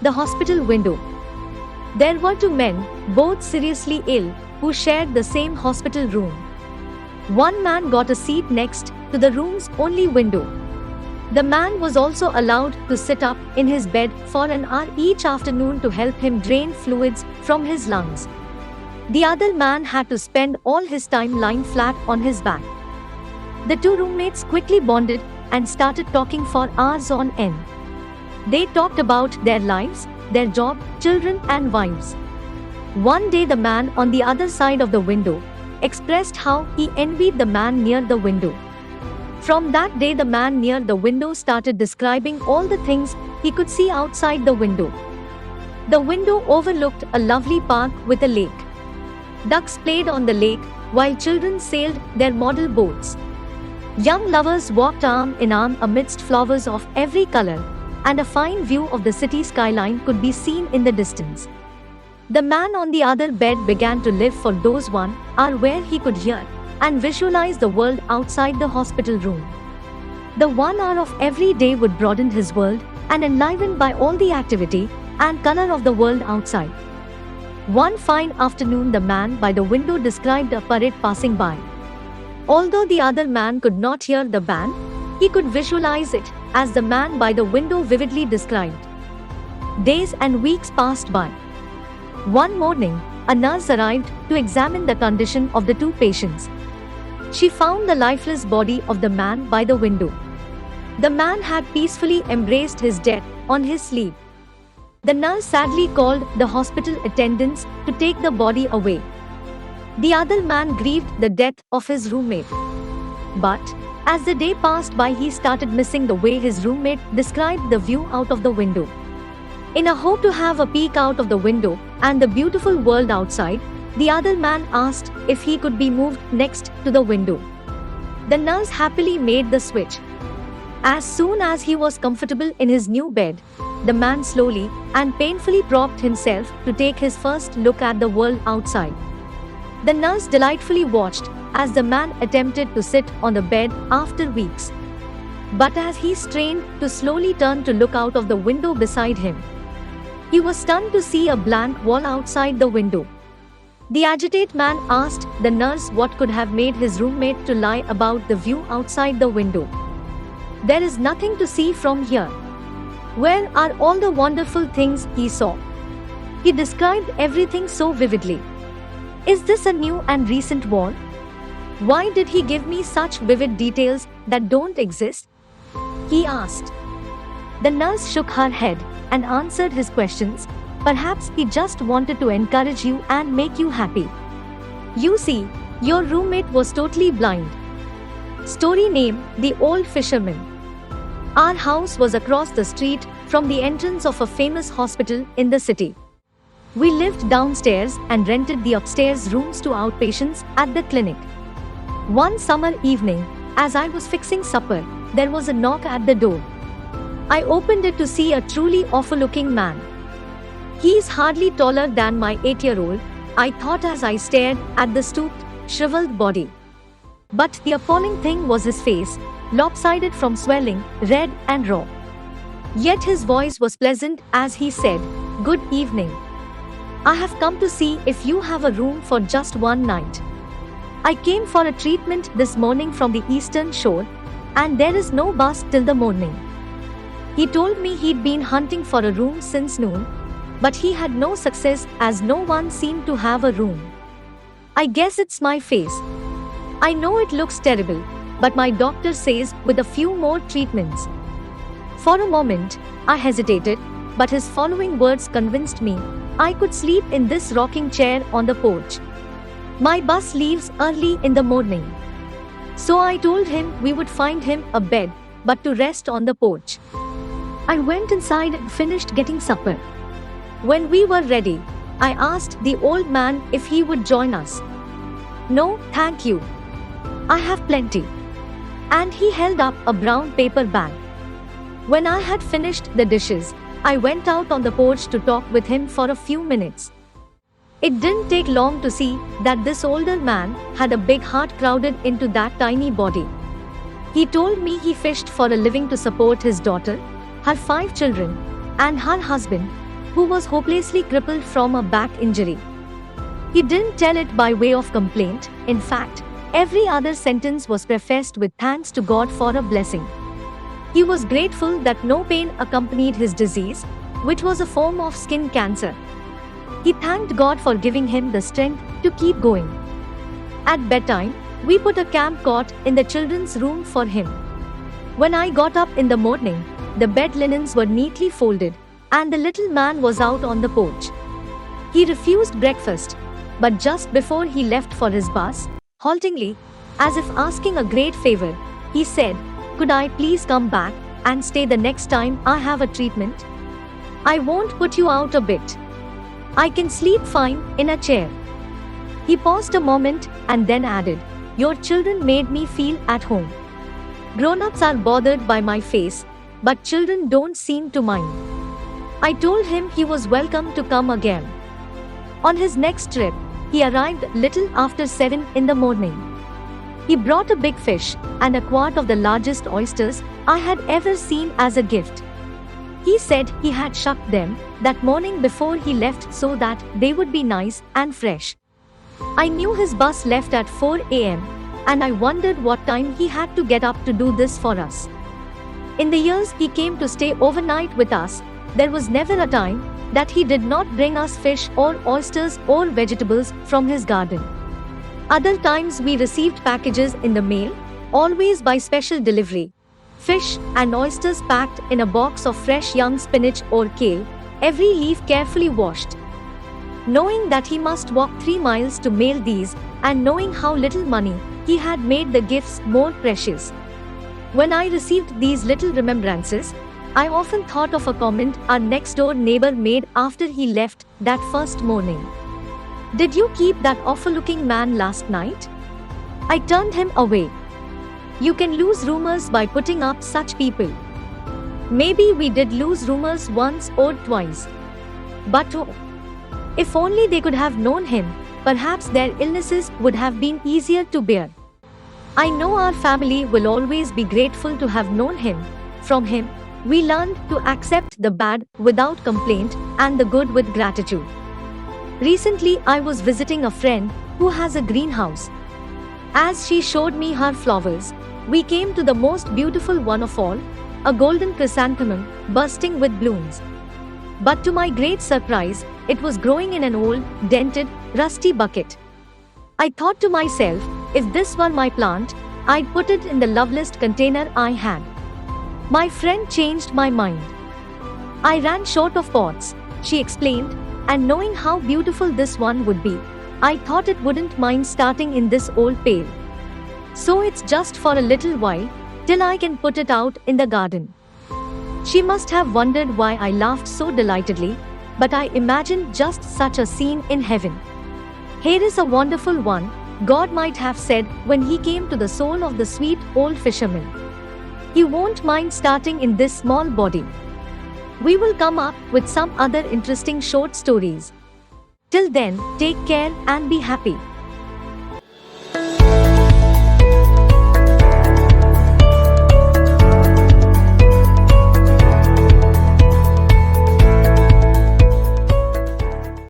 the hospital window. There were two men, both seriously ill, who shared the same hospital room. One man got a seat next to the room's only window. The man was also allowed to sit up in his bed for an hour each afternoon to help him drain fluids from his lungs. The other man had to spend all his time lying flat on his back. The two roommates quickly bonded and started talking for hours on end. They talked about their lives, their job, children, and wives. One day, the man on the other side of the window expressed how he envied the man near the window. From that day, the man near the window started describing all the things he could see outside the window. The window overlooked a lovely park with a lake. Ducks played on the lake, while children sailed their model boats. Young lovers walked arm in arm amidst flowers of every color, and a fine view of the city skyline could be seen in the distance. The man on the other bed began to live for those 1 hour where he could hear and visualize the world outside the hospital room. The 1 hour of every day would broaden his world and enlivened by all the activity and color of the world outside. One fine afternoon, the man by the window described a parade passing by. Although the other man could not hear the band, he could visualize it, as the man by the window vividly described. Days and weeks passed by. One morning, a nurse arrived to examine the condition of the two patients. She found the lifeless body of the man by the window. The man had peacefully embraced his death on his sleeve. The nurse sadly called the hospital attendants to take the body away. The other man grieved the death of his roommate. But, as the day passed by, he started missing the way his roommate described the view out of the window. In a hope to have a peek out of the window and the beautiful world outside, the other man asked if he could be moved next to the window. The nurse happily made the switch. As soon as he was comfortable in his new bed, the man slowly and painfully propped himself to take his first look at the world outside. The nurse delightfully watched as the man attempted to sit on the bed after weeks. But as he strained to slowly turn to look out of the window beside him, he was stunned to see a blank wall outside the window. The agitated man asked the nurse what could have made his roommate to lie about the view outside the window. "There is nothing to see from here. Where are all the wonderful things he saw?" He described everything so vividly. "Is this a new and recent wall? Why did he give me such vivid details that don't exist?" he asked. The nurse shook her head and answered his questions. "Perhaps he just wanted to encourage you and make you happy. You see, your roommate was totally blind." Story name: The Old Fisherman. Our house was across the street from the entrance of a famous hospital in the city. We lived downstairs and rented the upstairs rooms to outpatients at the clinic. One summer evening, as I was fixing supper, there was a knock at the door. I opened it to see a truly awful-looking man. He is hardly taller than my 8-year-old, I thought as I stared at the stooped, shriveled body. But the appalling thing was his face, lopsided from swelling, red and raw. Yet his voice was pleasant as he said, "Good evening. I have come to see if you have a room for just one night. I came for a treatment this morning from the Eastern Shore, and there is no bus till the morning." He told me he'd been hunting for a room since noon, but he had no success as no one seemed to have a room. "I guess it's my face. I know it looks terrible, but my doctor says with a few more treatments." For a moment, I hesitated, but his following words convinced me I could sleep in this rocking chair on the porch. My bus leaves early in the morning. So I told him we would find him a bed, but to rest on the porch. I went inside and finished getting supper. When we were ready, I asked the old man if he would join us. "No, thank you. I have plenty." And he held up a brown paper bag. When I had finished the dishes, I went out on the porch to talk with him for a few minutes. It didn't take long to see that this older man had a big heart crowded into that tiny body. He told me he fished for a living to support his daughter, her 5 children, and her husband, who was hopelessly crippled from a back injury. He didn't tell it by way of complaint. In fact, every other sentence was prefaced with thanks to God for a blessing. He was grateful that no pain accompanied his disease, which was a form of skin cancer. He thanked God for giving him the strength to keep going. At bedtime, we put a camp cot in the children's room for him. When I got up in the morning, the bed linens were neatly folded, and the little man was out on the porch. He refused breakfast, but just before he left for his bus, haltingly, as if asking a great favor, he said, "Could I please come back and stay the next time I have a treatment? I won't put you out a bit. I can sleep fine in a chair." He paused a moment and then added, "Your children made me feel at home. Grown-ups are bothered by my face, but children don't seem to mind." I told him he was welcome to come again. On his next trip, he arrived little after 7 in the morning. He brought a big fish and a quart of the largest oysters I had ever seen as a gift. He said he had shucked them that morning before he left so that they would be nice and fresh. I knew his bus left at 4 a.m., and I wondered what time he had to get up to do this for us. In the years he came to stay overnight with us, there was never a time that he did not bring us fish or oysters or vegetables from his garden. Other times we received packages in the mail, always by special delivery. Fish and oysters packed in a box of fresh young spinach or kale, every leaf carefully washed. Knowing that he must walk 3 miles to mail these, and knowing how little money he had made the gifts more precious. When I received these little remembrances, I often thought of a comment our next-door neighbor made after he left that first morning. "Did you keep that awful-looking man last night?" I turned him away. You can lose rumors by putting up such people. Maybe we did lose rumors once or twice. But oh, if only they could have known him, perhaps their illnesses would have been easier to bear. I know our family will always be grateful to have known him. From him, we learned to accept the bad without complaint and the good with gratitude. Recently, I was visiting a friend who has a greenhouse. As she showed me her flowers, we came to the most beautiful one of all, a golden chrysanthemum bursting with blooms. But to my great surprise, it was growing in an old, dented, rusty bucket. I thought to myself, if this were my plant, I'd put it in the loveliest container I had. My friend changed my mind. "I ran short of pots," she explained, "and knowing how beautiful this one would be, I thought it wouldn't mind starting in this old pail. So it's just for a little while, till I can put it out in the garden." She must have wondered why I laughed so delightedly, but I imagined just such a scene in heaven. Here is a wonderful one, God might have said when he came to the soul of the sweet old fisherman. He won't mind starting in this small body. We will come up with some other interesting short stories. Till then, take care and be happy.